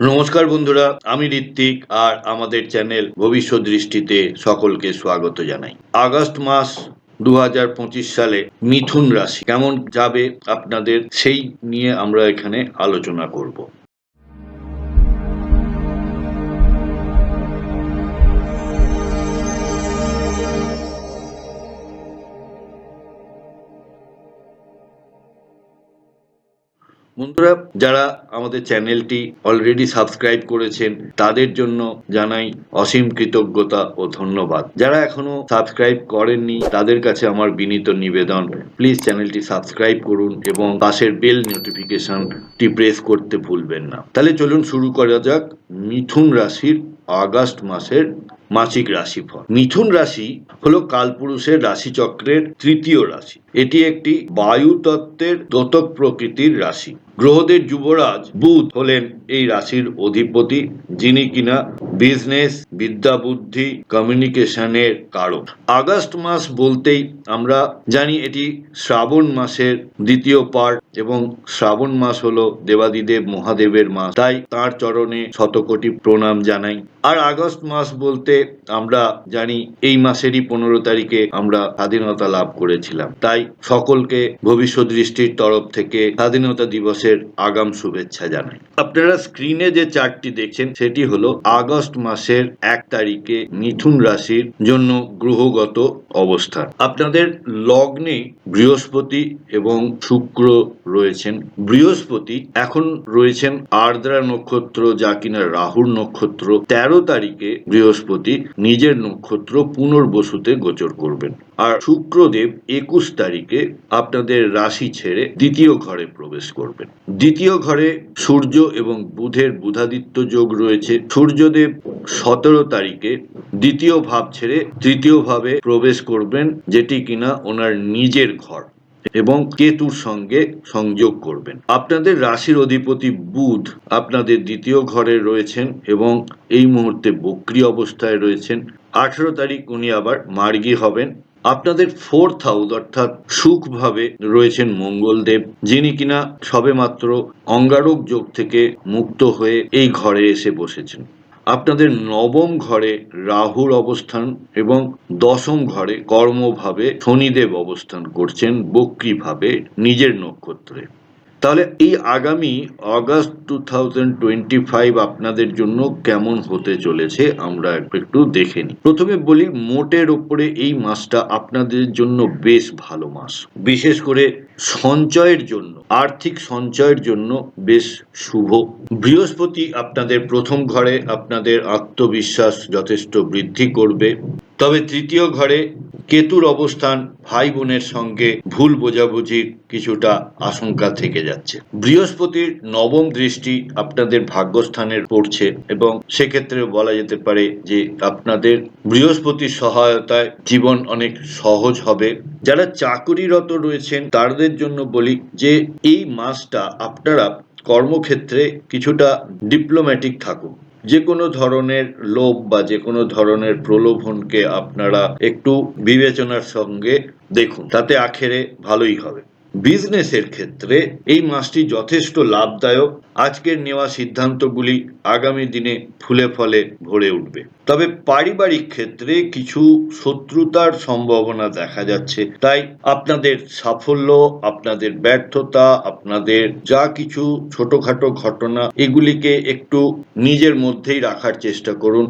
নমস্কার বন্ধুরা, আমি ঋত্বিক আর আমাদের চ্যানেল ভবিষ্যৎ দৃষ্টিতে সকলকে স্বাগত জানাই। আগস্ট মাস 2025 সালে মিথুন রাশি কেমন যাবে আপনাদের সেই নিয়ে আমরা এখানে আলোচনা করব। বন্ধুরা, যারা আমাদের চ্যানেলটি অলরেডি সাবস্ক্রাইব করেছেন তাদের জন্য জানাই অসীম কৃতজ্ঞতা ও ধন্যবাদ। যারা এখনো সাবস্ক্রাইব করেননি তাদের কাছে আমার বিনীত নিবেদন, প্লিজ চ্যানেলটি সাবস্ক্রাইব করুন এবং পাশের বেল নোটিফিকেশনটি প্রেস করতে ভুলবেন না। তাহলে চলুন শুরু করা যাক মিথুন রাশির আগস্ট মাসের মাসিক রাশিফল। মিথুন রাশি হলো কালপুরুষের রাশিচক্রের তৃতীয় রাশি। এটি একটি বায়ু তত্ত্বের দ্যোতক প্রকৃতির রাশি। গ্রহদের যুবরাজ বুধ হলেন এই রাশির অধিপতি, যিনি কিনা বিজনেস, বিদ্যা বুদ্ধি, কমিউনিকেশনের কারক। আগস্ট মাস বলতেই আমরা জানি এটি শ্রাবণ মাসের দ্বিতীয় পার্ট এবং শ্রাবণ মাস হলো দেবাদিদেব মহাদেবের মাস, তাই তার চরণে শতকোটি প্রণাম জানাই। আর আগস্ট মাস বলতে আমরা জানি এই মাসেরই 15 তারিখে আমরা স্বাধীনতা লাভ করেছিলাম, তাই সকলকে ভবিষ্যৎ দৃষ্টির তরফ থেকে স্বাধীনতা দিবসের আগাম শুভেচ্ছা জানাই। আপনারা স্ক্রিনে যে চার্টটি দেখছেন সেটি হলো আগস্ট মাসের 1 তারিখে মিথুন রাশির জন্য গ্রহগত অবস্থান। আপনাদের লগ্নে বৃহস্পতি এবং শুক্র রয়েছেন। বৃহস্পতি এখন রয়েছেন আর্দ্রা নক্ষত্র, যা কিনা রাহুর নক্ষত্র। 13 তারিখে বৃহস্পতি নিজের নক্ষত্র পুনর্বসুতে গোচর করবেন। আর শুক্রদেব 21 তারিখে আপনাদের রাশি ছেড়ে দ্বিতীয় ঘরে প্রবেশ করবেন। দ্বিতীয় ঘরে সূর্য এবং বুধের বুধাদিত্য যোগ রয়েছে। সূর্যদেব 17 তারিখে দ্বিতীয় ভাব ছেড়ে তৃতীয় ভাবে প্রবেশ করবেন, যেটি কিনা ওনার নিজের ঘর, এবং কেতুর সঙ্গে সংযোগ করবেন। আপনাদের রাশির অধিপতি বুধ আপনাদের দ্বিতীয় ঘরে রয়েছেন এবং এই মুহূর্তে বক্রী অবস্থায় রয়েছেন। 18 তারিখ উনি আবার মার্গী হবেন। আপনাদের 4th হাউস অর্থাৎ সুখ ভাবে রয়েছেন মঙ্গলদেব, যিনি কিনা সবেমাত্র অঙ্গারক যোগ থেকে মুক্ত হয়ে এই ঘরে এসে বসেছেন। আপনাদের নবম ঘরে রাহুর অবস্থান এবং 10ম ঘরে কর্মভাবে শনিদেব অবস্থান করছেন বক্রীভাবে নিজের নক্ষত্রে। তাহলে এই আগামী আগস্ট 2025 আপনাদের জন্য কেমন হতে চলেছে আমরা একটু দেখে নিই। প্রথমে বলি, মোটের ওপরে এই মাসটা আপনাদের জন্য বেশ ভালো মাস, বিশেষ করে সঞ্চয়ের জন্য, আর্থিক সঞ্চয়ের জন্য বেশ শুভ। বৃহস্পতি আপনাদের প্রথম ঘরে আপনাদের আত্মবিশ্বাস যথেষ্ট বৃদ্ধি করবে। তবে তৃতীয় ঘরে কেতুর অবস্থান ভাই বোনের সঙ্গে ভুল বোঝাবুঝির কিছুটা আশঙ্কা থেকে যাচ্ছে। বৃহস্পতির নবম দৃষ্টি আপনাদের ভাগ্যস্থানের পড়ছে এবং সেক্ষেত্রে বলা যেতে পারে যে আপনাদের বৃহস্পতির সহায়তায় জীবন অনেক সহজ হবে। যারা চাকুরিরত রয়েছেন তাদের জন্য বলি যে এই মাসটা আপনারা কর্মক্ষেত্রে কিছুটা ডিপ্লোম্যাটিক থাকুন। যে কোনো ধরনের লোভ বা যে কোনো ধরনের প্রলোভনকে আপনারা একটু বিবেচনার সঙ্গে দেখুন, তাতে আখেরে ভালোই হবে। বিজনেসের ক্ষেত্রে এই মাসটি যথেষ্ট লাভদায়ক। আজকের নেওয়া সিদ্ধান্তগুলি আগামী দিনে ফুলে ফলে ভরে উঠবে। তবে পারিবারিক ক্ষেত্রে কিছু শত্রুতার সম্ভাবনা দেখা যাচ্ছে, তাই আপনাদের সাফল্য, আপনাদের ব্যর্থতা, আপনাদের যা কিছু ছোটখাটো ঘটনা, এগুলিকে একটু নিজের মধ্যেই রাখার চেষ্টা করুন।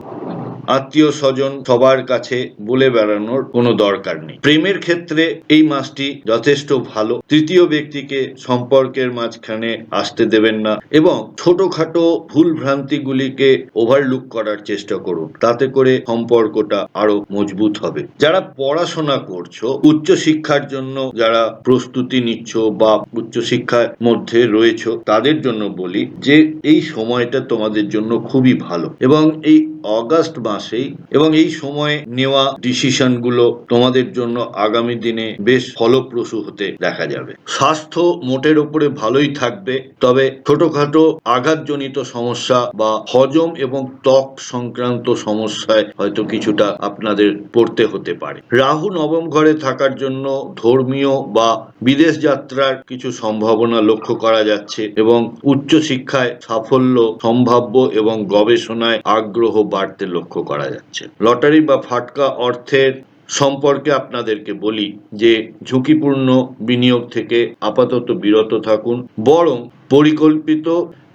আত্মীয় স্বজন সবার কাছে বলে বেড়ানোর কোনো দরকার নেই। প্রেমের ক্ষেত্রে এই মাসটি যথেষ্ট ভালো। তৃতীয় ব্যক্তিকে সম্পর্কের মাঝখানে আসতে দেবেন না এবং ছোটখাটো ভুল ভ্রান্তিগুলিকে ওভারলুক করার চেষ্টা করুন, তাতে করে সম্পর্কটা আরো মজবুত হবে। যারা পড়াশোনা করছো, উচ্চশিক্ষার জন্য যারা প্রস্তুতি নিচ্ছ বা উচ্চশিক্ষার মধ্যে রয়েছো, তাদের জন্য বলি যে এই সময়টা তোমাদের জন্য খুবই ভালো এবং এই অগাস্ট মাস মাসেই, এবং এই সময়ে নেওয়া ডিসিশনগুলো তোমাদের জন্য আগামী দিনে বেশ ফলপ্রসূ হতে দেখা যাবে। স্বাস্থ্য মোটের ওপরে ভালোই থাকবে, তবে ছোটখাটো আঘাতজনিত সমস্যা বা হজম এবং ত্বক সংক্রান্ত সমস্যায় হয়তো কিছুটা আপনাদের পড়তে হতে পারে। রাহু নবম ঘরে থাকার জন্য ধর্মীয় বা বিদেশ যাত্রার কিছু সম্ভাবনা লক্ষ্য করা যাচ্ছে এবং উচ্চশিক্ষায় সাফল্য সম্ভাব্য এবং গবেষণায় আগ্রহ বাড়তে লক্ষ্য করা যাচ্ছে। লটারি বা ফাটকা অর্থের সম্পর্কে আপনাদেরকে বলি যে ঝুঁকিপূর্ণ বিনিয়োগ থেকে আপাতত বিরত থাকুন, বরং পরিকল্পিত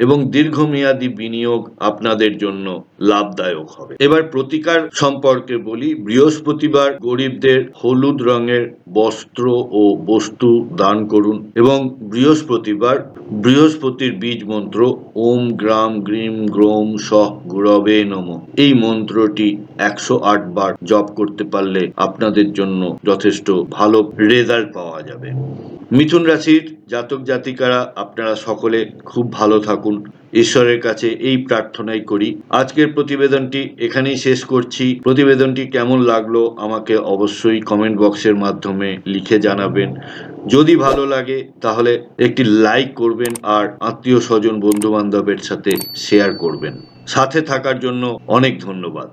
এবং দীর্ঘমেয়াদী বিনিয়োগ আপনাদের জন্য লাভদায়ক হবে। এবার প্রতিকার সম্পর্কে বলি। বৃহস্পতিবার গরিবদের হলুদ রঙের বস্ত্র ও বস্তু দান করুন এবং বৃহস্পতির বীজ মন্ত্র ওম গ্রাম গ্রিম গ্রোম সহ গুরবে নমঃ এই মন্ত্রটি 108 বার জপ করতে পারলে আপনাদের জন্য যথেষ্ট ভালো রেজাল্ট পাওয়া যাবে। মিথুন রাশির জাতক জাতিকারা আপনারা সকলে খুব ভালো থাকুন, ঈশ্বরের কাছে এই প্রার্থনাই করি। আজকের প্রতিবেদনটি এখানেই শেষ করছি। প্রতিবেদনটি কেমন লাগলো আমাকে অবশ্যই কমেন্ট বক্সের মাধ্যমে লিখে জানাবেন। যদি ভালো লাগে তাহলে একটি লাইক করবেন আর আত্মীয় স্বজন বন্ধু বান্ধবের সাথে শেয়ার করবেন। সাথে থাকার জন্য অনেক ধন্যবাদ।